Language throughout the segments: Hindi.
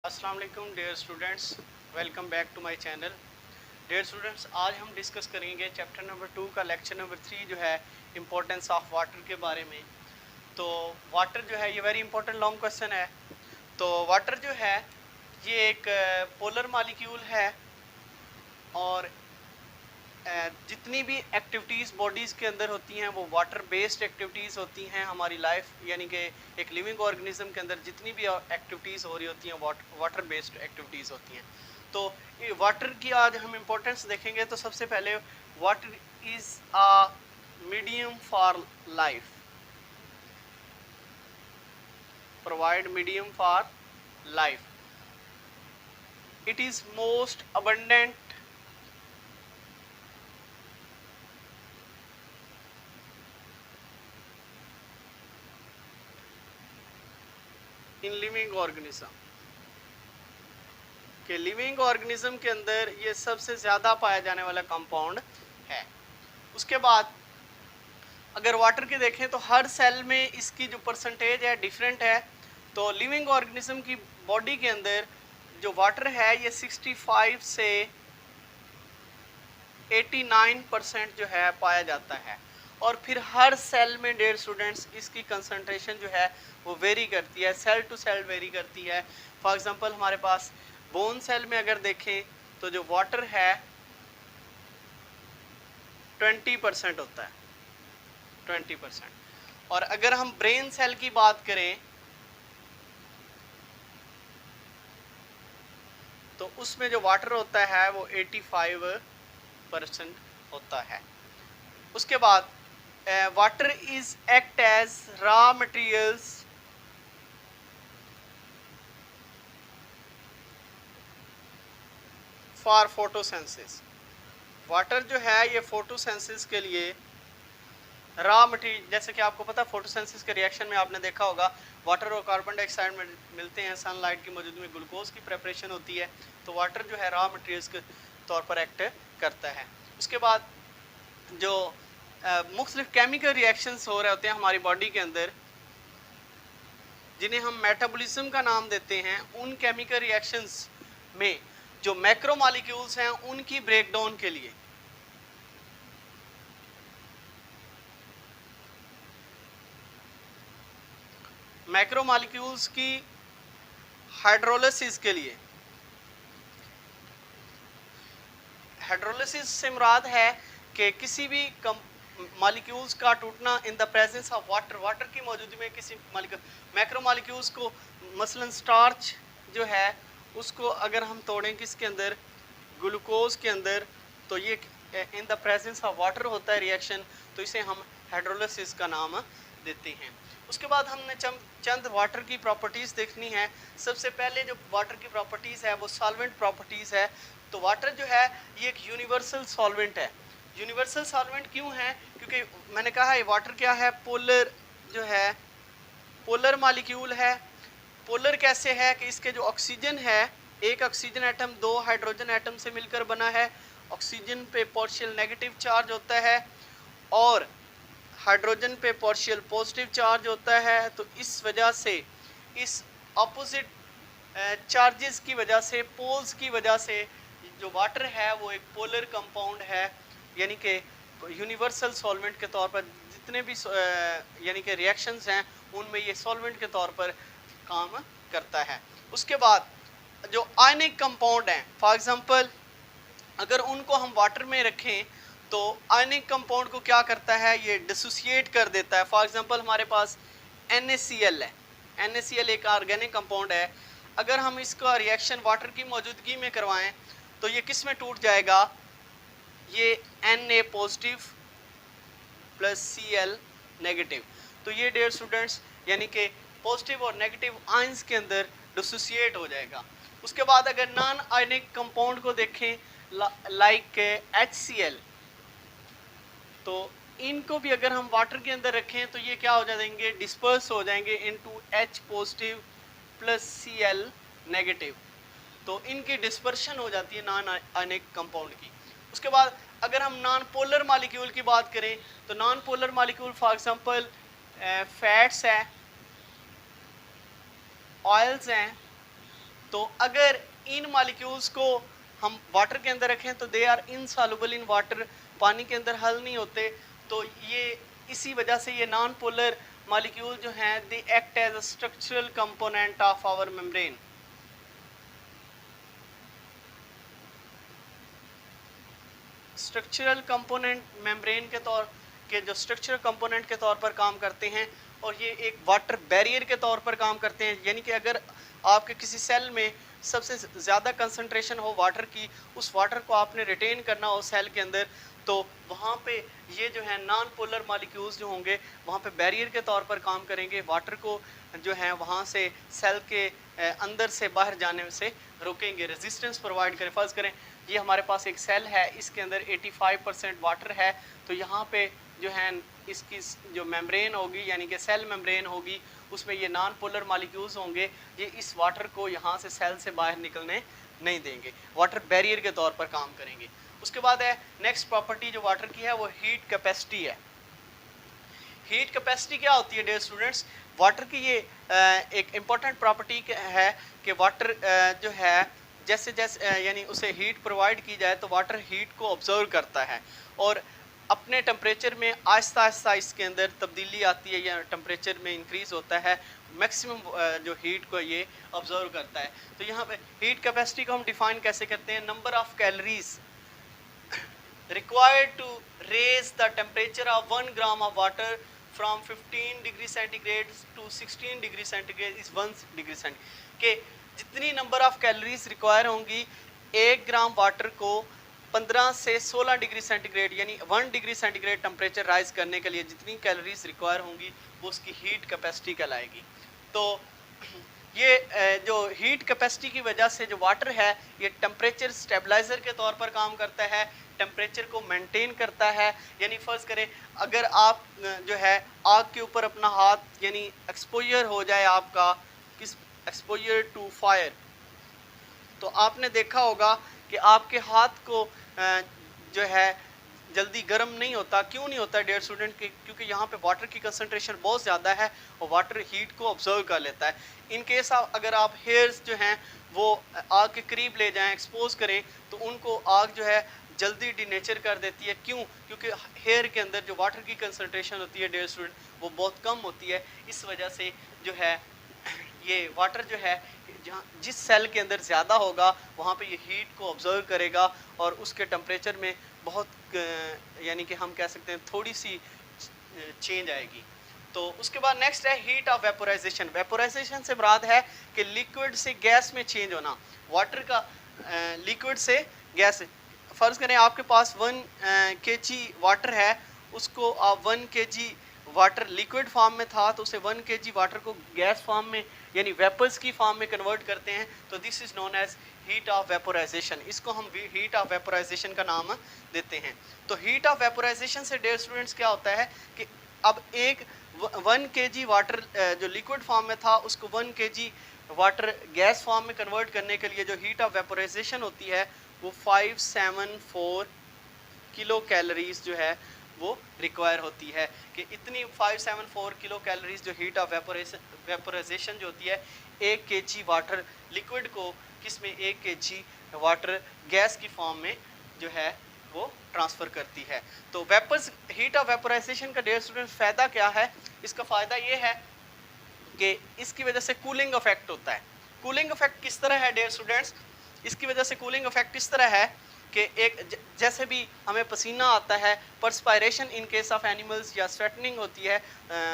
अस्सलाम वालेकुम dear students, welcome back to my channel. Dear students, आज हम डिस्कस करेंगे चैप्टर नंबर 2 का लेक्चर नंबर 3 जो है इम्पोर्टेंस ऑफ वाटर के बारे में। तो वाटर जो है ये वेरी इंपॉर्टेंट लॉन्ग क्वेश्चन है। तो वाटर जो है ये एक पोलर मॉलिक्यूल है और जितनी भी एक्टिविटीज़ बॉडीज़ के अंदर होती हैं वो वाटर बेस्ड एक्टिविटीज़ होती हैं। हमारी लाइफ यानी कि एक लिविंग ऑर्गेनिज्म के अंदर जितनी भी एक्टिविटीज़ हो रही होती हैं वाटर बेस्ड एक्टिविटीज़ होती हैं। तो वाटर की आज हम इम्पोर्टेंस देखेंगे। तो सबसे पहले water is a medium for life, provide medium for life, it is most abundant in living organism. कि लिविंग ऑर्गेनिज्म के अंदर ये सबसे ज़्यादा पाया जाने वाला कंपाउंड है। उसके बाद अगर वाटर की देखें तो हर सेल में इसकी जो परसेंटेज है डिफरेंट है। तो लिविंग ऑर्गेनिज्म की बॉडी के अंदर जो वाटर है ये 65 से 89% जो है पाया जाता है। और फिर हर सेल में डियर स्टूडेंट्स इसकी कंसंट्रेशन जो है वो वेरी करती है, सेल टू सेल वेरी करती है। फॉर एग्जांपल हमारे पास बोन सेल में अगर देखें तो जो वाटर है 20% होता है, 20%। और अगर हम ब्रेन सेल की बात करें तो उसमें जो वाटर होता है वो 85% होता है। उसके बाद water is act as raw materials for photosynthesis. Water जो है ये फोटोसेंसिस के लिए रॉ मटेरियल, जैसे कि आपको पता फोटोसेंसिस के रिएक्शन में आपने देखा होगा वाटर और कार्बन डाइऑक्साइड में मिलते हैं, सनलाइट की मौजूदगी में ग्लूकोज की प्रेपरेशन होती है। तो वाटर जो है रॉ मटेरियल्स के तौर पर एक्ट करता है। उसके बाद जो मुख्तलिफ केमिकल रिएक्शंस हो रहे होते हैं हमारी बॉडी के अंदर जिन्हें हम मेटाबॉलिज्म का नाम देते हैं, उन केमिकल रिएक्शंस में जो मैक्रो मॉलिक्यूल्स हैं उनकी ब्रेकडाउन के लिए मैक्रो मॉलिक्यूल्स की हाइड्रोलिसिस के लिए, हाइड्रोलिसिस से मुराद है कि किसी भी मॉलिक्यूल्स का टूटना in the presence of water, water की मौजूदगी में किसी मैक्रो मॉलिक्यूल्स को, मसलन स्टार्च जो है उसको अगर हम तोड़ें किसके अंदर, ग्लूकोज के अंदर, तो ये in the presence of water होता है रिएक्शन, तो इसे हम हाइड्रोलिसिस का नाम देते हैं। उसके बाद हमने चंद वाटर की प्रॉपर्टीज़ देखनी है। सबसे पहले जो वाटर की प्रॉपर्टीज़ है वो सॉल्वेंट प्रॉपर्टीज़ है। तो वाटर जो है ये एक यूनिवर्सल सॉल्वेंट है। यूनिवर्सल सॉल्वेंट क्यों है? क्योंकि मैंने कहा है वाटर क्या है, पोलर जो है, पोलर मॉलिक्यूल है। पोलर कैसे है कि इसके जो ऑक्सीजन है, एक ऑक्सीजन एटम दो हाइड्रोजन एटम से मिलकर बना है। ऑक्सीजन पे पार्शियल नेगेटिव चार्ज होता है और हाइड्रोजन पे पार्शियल पॉजिटिव चार्ज होता है। तो इस वजह से, इस अपोजिट चार्जेस की वजह से, पोल्स की वजह से जो वाटर है वो एक पोलर कंपाउंड है, यानी कि यूनिवर्सल सॉल्वेंट के तौर पर जितने भी यानी कि रिएक्शंस हैं उनमें ये सॉल्वेंट के तौर पर काम करता है। उसके बाद जो आयनिक कंपाउंड हैं, फॉर एग्जांपल अगर उनको हम वाटर में रखें तो आयनिक कंपाउंड को क्या करता है, ये डिसोसिएट कर देता है। फॉर एग्जांपल हमारे पास NaCl है, NaCl एक ऑर्गेनिक कंपाउंड है। अगर हम इसका रिएक्शन वाटर की मौजूदगी में करवाएं तो ये किस में टूट जाएगा, ये Na positive plus Cl negative. तो ये डियर स्टूडेंट्स यानी कि पॉजिटिव और नेगेटिव आयंस के अंदर डिसोसिएट हो जाएगा। उसके बाद अगर नॉन आयनिक कंपाउंड को देखें लाइक HCl, तो इनको भी अगर हम वाटर के अंदर रखें तो ये क्या हो जाएंगे, डिस्पर्स हो जाएंगे into H positive plus Cl negative. तो इनकी डिस्पर्शन हो जाती है नॉन आयनिक कंपाउंड की। उसके बाद अगर हम नॉन पोलर मॉलिक्यूल की बात करें तो non polar molecule for example fats हैं, ऑयल्स हैं, तो अगर इन मॉलिक्यूल्स को हम वाटर के अंदर रखें तो they are insoluble in water, पानी के अंदर हल नहीं होते। तो ये इसी वजह से ये नॉन पोलर मॉलिक्यूल जो हैं they act as a structural component of our membrane. Structural component membrane के तौर के जो स्ट्रक्चरल कंपोनेंट के तौर पर काम करते हैं, और ये एक वाटर बैरियर के तौर पर काम करते हैं। यानी कि अगर आपके किसी सेल में सबसे ज़्यादा कंसंट्रेशन हो वाटर की, उस वाटर को आपने रिटेन करना हो सेल के अंदर, तो वहाँ पे ये जो है नॉन पोलर मॉलिक्यूल्स जो होंगे वहाँ पे बैरियर के तौर पर काम करेंगे, वाटर को जो है वहाँ से सेल के अंदर से बाहर जाने से रोकेंगे, रेजिस्टेंस प्रोवाइड करें। फ़र्ज़ करें ये हमारे पास एक सेल है, इसके अंदर 85% वाटर है, तो यहाँ पे जो है इसकी जो मेम्ब्रेन होगी यानी कि सेल मेम्ब्रेन होगी, उसमें ये नॉन पोलर मॉलिक्यूल्स होंगे, ये इस वाटर को यहाँ से सेल से बाहर निकलने नहीं देंगे, वाटर बैरियर के तौर पर काम करेंगे। उसके बाद है नेक्स्ट प्रॉपर्टी जो वाटर की है वो हीट कैपेसिटी है। हीट कैपेसिटी क्या होती है डियर स्टूडेंट्स? वाटर की ये एक इम्पॉर्टेंट प्रॉपर्टी है कि वाटर जो है जैसे जैसे यानी उसे हीट प्रोवाइड की जाए तो वाटर हीट को ऑब्जर्व करता है और अपने टेम्परेचर में आहिस्ता आहिस्ता इसके अंदर तब्दीली आती है या टेम्परेचर में इंक्रीज़ होता है, मैक्सिमम जो हीट को ये ऑब्जर्व करता है। तो यहाँ पे हीट कैपेसिटी को हम डिफाइन कैसे करते हैं? Number of calories required to raise the temperature of 1 gram of water from 15 degree centigrade to 16 degree centigrade is 1 degree centigrade के जितनी नंबर ऑफ कैलोरीज रिक्वायर होंगी 1 ग्राम वाटर को 15 से 16 डिग्री सेंटीग्रेड यानी 1 डिग्री सेंटीग्रेड टेम्परेचर राइज करने के लिए जितनी कैलोरीज रिक्वायर होंगी वो उसकी हीट कैपेसिटी कहलाएगी। तो ये जो हीट कैपेसिटी की वजह से जो वाटर है ये टेम्परेचर स्टेबलाइजर के तौर पर काम करता है, टेम्परेचर को मेंटेन करता है। यानी फ़र्ज़ करें अगर आप जो है आग के ऊपर अपना हाथ यानी एक्सपोजर हो जाए आपका, किस एक्सपोजर टू फायर, तो आपने देखा होगा कि आपके हाथ को जो है जल्दी गर्म नहीं होता। क्यों नहीं होता डियर स्टूडेंट? क्योंकि यहाँ पे वाटर की कंसंट्रेशन बहुत ज़्यादा है और वाटर हीट को ऑब्जर्व कर लेता है। इन केस अगर आप हेयर्स जो हैं वो आग के करीब ले जाएं, एक्सपोज करें, तो उनको आग जो है जल्दी डिनेचर कर देती है। क्यों? क्योंकि हेयर के अंदर जो वाटर की कंसंट्रेशन होती है डियर स्टूडेंट वो बहुत कम होती है। इस वजह से जो है ये वाटर जो है जहाँ जिस सेल के अंदर ज़्यादा होगा वहाँ पे ये हीट को ऑब्जर्व करेगा और उसके टेम्परेचर में बहुत यानी कि हम कह सकते हैं थोड़ी सी चेंज आएगी। तो उसके बाद नेक्स्ट है हीट ऑफ वेपोराइजेशन। वेपोराइजेशन से मुराद है कि लिक्विड से गैस में चेंज होना। वाटर का लिक्विड से गैस, फ़र्ज़ करें आपके पास 1 kg वाटर है, उसको आप 1 kg वाटर लिक्विड फॉर्म में था तो उसे 1 kg वाटर को गैस फॉर्म में यानी वेपर्स की फॉर्म में कन्वर्ट करते हैं, तो this is known as heat of vaporization. इसको हम हीट ऑफ वेपोराइजेशन का नाम देते हैं। तो हीट ऑफ वेपोराइजेशन से डियर स्टूडेंट्स क्या होता है कि अब एक 1 kg वाटर जो लिक्विड फॉर्म में था उसको 1 kg वाटर गैस फॉर्म में कन्वर्ट करने के लिए जो हीट ऑफ वेपोराइजेशन होती है वो 574 किलो कैलोरीज जो है वो रिक्वायर होती है। कि इतनी 574 किलो कैलोरीज जो हीट ऑफ वेपोराइजेशन जो होती है 1 kg वाटर लिक्विड को किसमें 1 kg वाटर गैस की फॉर्म में जो है वो ट्रांसफ़र करती है। तो वेपर्स हीट ऑफ वेपोराइजेशन का डियर स्टूडेंट फ़ायदा क्या है? इसका फ़ायदा ये है कि इसकी वजह से कूलिंग इफेक्ट होता है। कूलिंग इफेक्ट किस तरह है डियर स्टूडेंट्स? इसकी वजह से कूलिंग इफेक्ट इस तरह है कि एक जैसे भी हमें पसीना आता है, perspiration in case of animals या स्वेटनिंग होती है,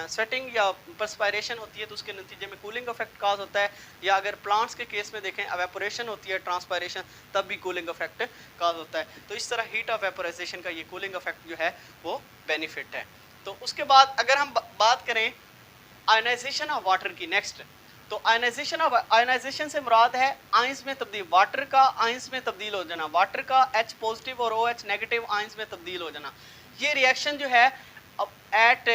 स्वेटिंग या परस्पायरेशन होती है तो उसके नतीजे में कूलिंग इफेक्ट काज होता है। या अगर प्लांट्स के केस में देखें एवेपोरेशन होती है, ट्रांसपायरेशन, तब भी कूलिंग इफेक्ट काज होता है। तो इस तरह हीट ऑफ वेपोराइजेशन का ये कूलिंग इफेक्ट जो है वो बेनिफिट है। तो उसके बाद अगर हम बात करें आयनाइजेशन ऑफ वाटर की नेक्स्ट, तो आयनाइजेशन से मुराद है आयंस में तब्दील, वाटर का आयंस में तब्दील हो जाना, वाटर का H पॉजिटिव और OH नेगेटिव आयंस में तब्दील हो जाना। ये रिएक्शन जो है अब एट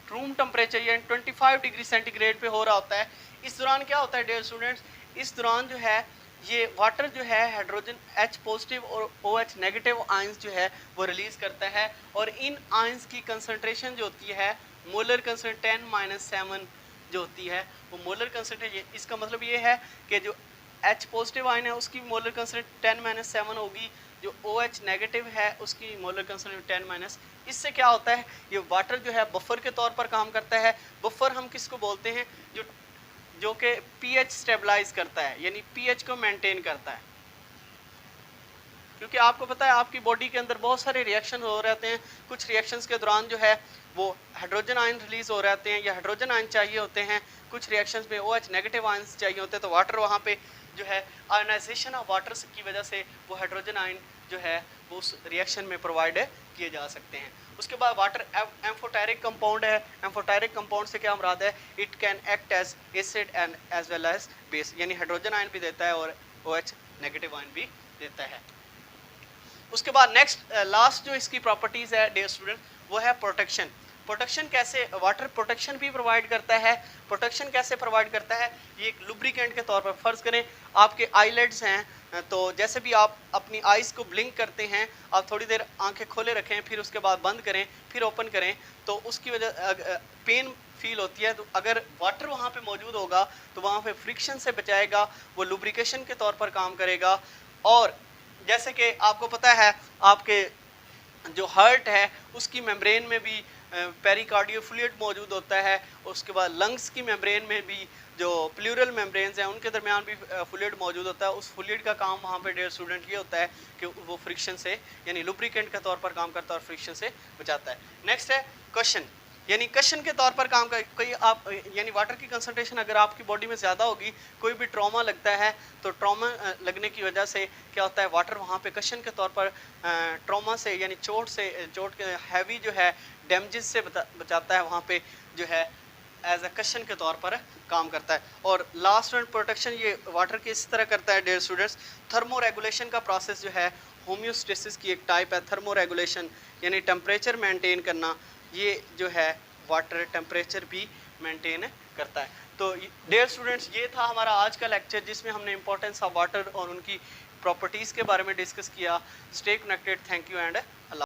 रूम टेम्परेचर या 25 डिग्री सेंटीग्रेड पे हो रहा होता है। इस दौरान क्या होता है डियर स्टूडेंट्स? इस दौरान जो है ये वाटर जो है हाइड्रोजन H पॉजिटिव और OH नेगेटिव आयंस जो है वो रिलीज़ करता है और इन आयंस की कंसनट्रेशन जो होती है मोलर कंसंट्रेशन 10-7 जो होती है वो मोलर कंसनट्रेशन, इसका मतलब ये है कि जो H पॉजिटिव आयन है उसकी मोलर कंसनट्रेशन 10-7 होगी, जो OH नेगेटिव है उसकी मोलर कंसनट्रेशन 10-। इससे क्या होता है, ये वाटर जो है बफर के तौर पर काम करता है। बफर हम किसको बोलते हैं, जो कि पीएच स्टेबलाइज करता है, यानी पीएच को मेंटेन करता है। क्योंकि आपको पता है आपकी बॉडी के अंदर बहुत सारे रिएक्शन हो रहते हैं, कुछ रिएक्शंस के दौरान जो है वो हाइड्रोजन आयन रिलीज हो रहते हैं या हाइड्रोजन आयन चाहिए होते हैं, कुछ रिएक्शंस में OH नेगेटिव आयंस चाहिए होते हैं, तो वाटर वहाँ पे जो है आयनाइजेशन ऑफ वाटर की वजह से वो हाइड्रोजन आयन जो है वो उस रिएक्शन में प्रोवाइड किए जा सकते हैं। उसके बाद वाटर एम्फोटेरिक कंपाउंड है। एम्फोटेरिक कंपाउंड से क्या मुराद है, it can act as acid and as well as base, यानी हाइड्रोजन आयन भी देता है और OH नेगेटिव आयन भी देता है। उसके बाद नेक्स्ट लास्ट जो इसकी प्रॉपर्टीज है डियर स्टूडेंट, वो है प्रोटेक्शन। प्रोटेक्शन कैसे, वाटर प्रोटेक्शन भी प्रोवाइड करता है। प्रोटेक्शन कैसे प्रोवाइड करता है, ये एक लुब्रिकेंट के तौर पर, फर्ज करें आपके आईलेट्स हैं, तो जैसे भी आप अपनी आइज को ब्लिंक करते हैं, आप थोड़ी देर आंखें खोले रखें, फिर उसके बाद बंद करें, फिर ओपन करें, तो उसकी वजह पेन फील होती है, तो अगर वाटर वहाँ पे मौजूद होगा तो वहाँ पे फ्रिक्शन से बचाएगा, वो लुब्रिकेशन के तौर पर काम करेगा। और जैसे कि आपको पता है आपके जो हार्ट है उसकी मेम्ब्रेन में भी पेरिकार्डियो फ्लूइड मौजूद होता है, उसके बाद लंग्स की मेम्ब्रेन में भी जो प्लूरल मेम्ब्रेन्स हैं उनके दरमियान भी फ्लूइड मौजूद होता है। उस फ्लूइड का काम वहाँ पे डियर स्टूडेंट ये होता है कि वो फ्रिक्शन से यानी लुब्रिकेंट के तौर पर काम करता है और फ्रिक्शन से बचाता है। नेक्स्ट है क्वेश्चन, यानी कशन के तौर पर काम कर, कोई आप यानी वाटर की कंसंट्रेशन अगर आपकी बॉडी में ज़्यादा होगी, कोई भी ट्रॉमा लगता है, तो ट्रॉमा लगने की वजह से क्या होता है, वाटर वहाँ पे कशन के तौर पर ट्रॉमा से यानी चोट के हैवी जो है डैमेजेस से बचाता है, वहाँ पे जो है एज अ कशन के तौर पर काम करता है। और लास्ट वन प्रोटेक्शन ये वाटर की इस तरह करता है डियर स्टूडेंट्स, थर्मो रेगुलेशन का प्रोसेस जो है होम्योस्टेसिस की एक टाइप है। थर्मो रेगुलेशन यानी टेम्परेचर मेंटेन करना, ये जो है वाटर टेम्परेचर भी मेंटेन करता है। तो डियर स्टूडेंट्स ये था हमारा आज का लेक्चर जिसमें हमने इंपॉर्टेंस ऑफ वाटर और उनकी प्रॉपर्टीज़ के बारे में डिस्कस किया। Stay connected, thank you and Allah.